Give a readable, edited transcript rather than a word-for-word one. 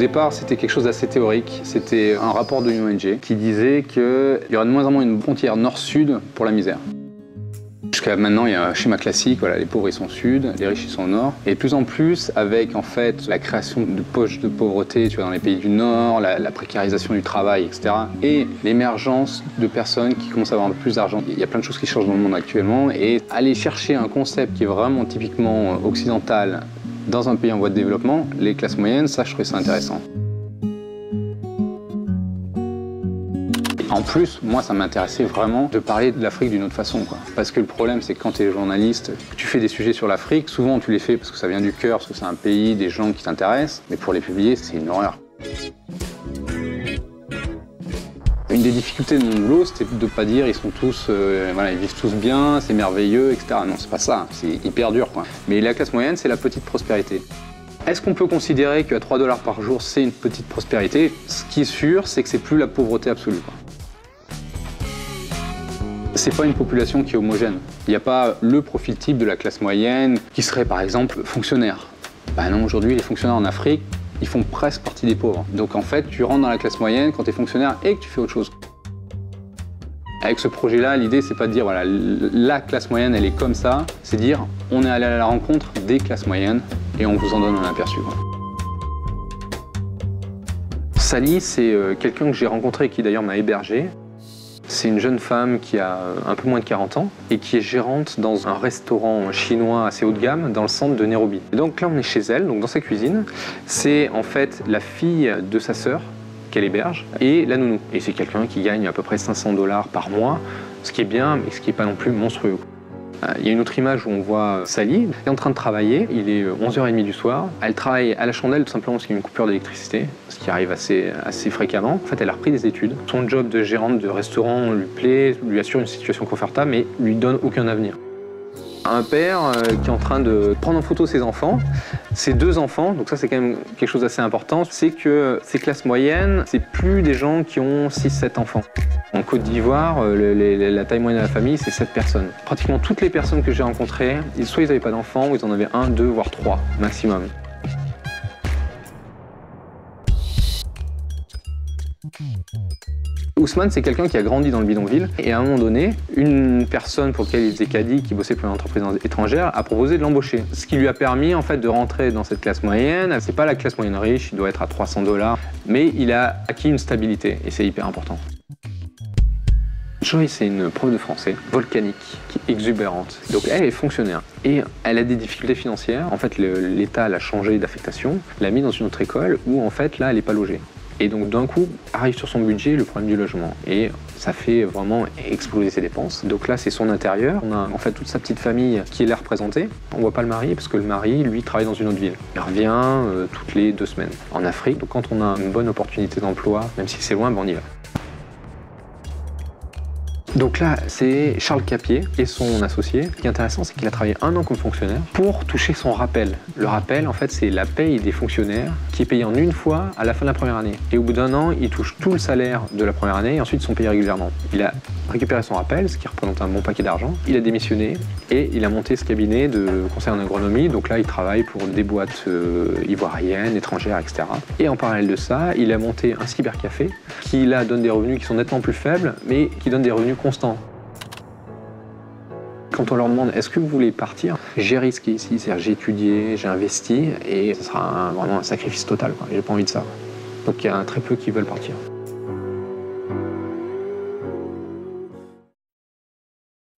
départ, c'était quelque chose d'assez théorique. C'était un rapport de l'ONG qui disait qu'il y aurait de moins en moins une frontière nord-sud pour la misère. Jusqu'à maintenant, il y a un schéma classique, voilà, les pauvres ils sont au sud, les riches ils sont au nord. Et de plus en plus, avec en fait la création de poches de pauvreté, tu vois, dans les pays du nord, la précarisation du travail, etc. Et l'émergence de personnes qui commencent à avoir un peu plus d'argent. Il y a plein de choses qui changent dans le monde actuellement. Et aller chercher un concept qui est vraiment typiquement occidental dans un pays en voie de développement, les classes moyennes, ça je trouvais ça intéressant. En plus, moi, ça m'intéressait vraiment de parler de l'Afrique d'une autre façon, quoi. Parce que le problème, c'est que quand tu es journaliste, que tu fais des sujets sur l'Afrique, souvent tu les fais parce que ça vient du cœur, parce que c'est un pays, des gens qui t'intéressent, mais pour les publier, c'est une horreur. Une des difficultés de mon boulot, c'était de ne pas dire ils sont tous, voilà, ils vivent tous bien, c'est merveilleux, etc. Non, c'est pas ça, c'est hyper dur, quoi. Mais la classe moyenne, c'est la petite prospérité. Est-ce qu'on peut considérer qu'à 3 $ par jour, c'est une petite prospérité? Ce qui est sûr, c'est que c'est plus la pauvreté absolue, quoi. C'est pas une population qui est homogène. Il n'y a pas le profil type de la classe moyenne qui serait par exemple fonctionnaire. Ben non, aujourd'hui les fonctionnaires en Afrique, ils font presque partie des pauvres. Donc en fait, tu rentres dans la classe moyenne quand tu es fonctionnaire et que tu fais autre chose. Avec ce projet-là, l'idée c'est pas de dire voilà, la classe moyenne elle est comme ça, c'est dire on est allé à la rencontre des classes moyennes et on vous en donne un aperçu. Sally, c'est quelqu'un que j'ai rencontré et qui d'ailleurs m'a hébergé. C'est une jeune femme qui a un peu moins de 40 ans et qui est gérante dans un restaurant chinois assez haut de gamme dans le centre de Nairobi. Et donc là, on est chez elle, donc dans sa cuisine. C'est en fait la fille de sa sœur qu'elle héberge et la nounou. Et c'est quelqu'un qui gagne à peu près 500 $ par mois, ce qui est bien, mais ce qui n'est pas non plus monstrueux. Il y a une autre image où on voit Sally, elle est en train de travailler, il est 11h30 du soir. Elle travaille à la chandelle tout simplement parce qu'il y a une coupure d'électricité, ce qui arrive assez fréquemment. En fait, elle a repris des études. Son job de gérante de restaurant lui plaît, lui assure une situation confortable, mais lui donne aucun avenir. Un père qui est en train de prendre en photo ses enfants, ses 2 enfants, donc ça c'est quand même quelque chose d'assez important, c'est que ces classes moyennes, c'est plus des gens qui ont 6-7 enfants. En Côte d'Ivoire, la taille moyenne de la famille, c'est 7 personnes. Pratiquement toutes les personnes que j'ai rencontrées, soit ils n'avaient pas d'enfants, ou ils en avaient 1, 2, voire 3 maximum. Ousmane, c'est quelqu'un qui a grandi dans le bidonville et à un moment donné, une personne pour laquelle il était caddie, qui bossait pour une entreprise étrangère, a proposé de l'embaucher. Ce qui lui a permis en fait de rentrer dans cette classe moyenne. C'est pas la classe moyenne riche, il doit être à 300 $, mais il a acquis une stabilité et c'est hyper important. Joy, c'est une prof de français volcanique, qui est exubérante. Donc elle est fonctionnaire et elle a des difficultés financières. En fait, l'État l'a changé d'affectation, l'a mis dans une autre école où en fait là, elle n'est pas logée. Et donc d'un coup, arrive sur son budget le problème du logement. Et ça fait vraiment exploser ses dépenses. Donc là, c'est son intérieur. On a en fait toute sa petite famille qui est là représentée. On voit pas le mari parce que le mari, lui, travaille dans une autre ville. Il revient toutes les 2 semaines en Afrique. Donc quand on a une bonne opportunité d'emploi, même si c'est loin, ben on y va. Donc là, c'est Charles Capier et son associé. Ce qui est intéressant, c'est qu'il a travaillé 1 an comme fonctionnaire pour toucher son rappel. Le rappel, en fait, c'est la paye des fonctionnaires qui est payée en une fois à la fin de la première année. Et au bout d'1 an, ils touchent tout le salaire de la première année et ensuite ils sont payés régulièrement. Il a récupéré son rappel, ce qui représente un bon paquet d'argent. Il a démissionné et il a monté ce cabinet de conseil en agronomie. Donc là, il travaille pour des boîtes ivoiriennes, étrangères, etc. Et en parallèle de ça, il a monté un cybercafé qui là donne des revenus qui sont nettement plus faibles, mais qui donne des revenus constants. Quand on leur demande est-ce que vous voulez partir, j'ai risqué ici, c'est-à-dire j'ai étudié, j'ai investi et ce sera vraiment un sacrifice total. J'ai pas envie de ça. Donc il y a très peu qui veulent partir.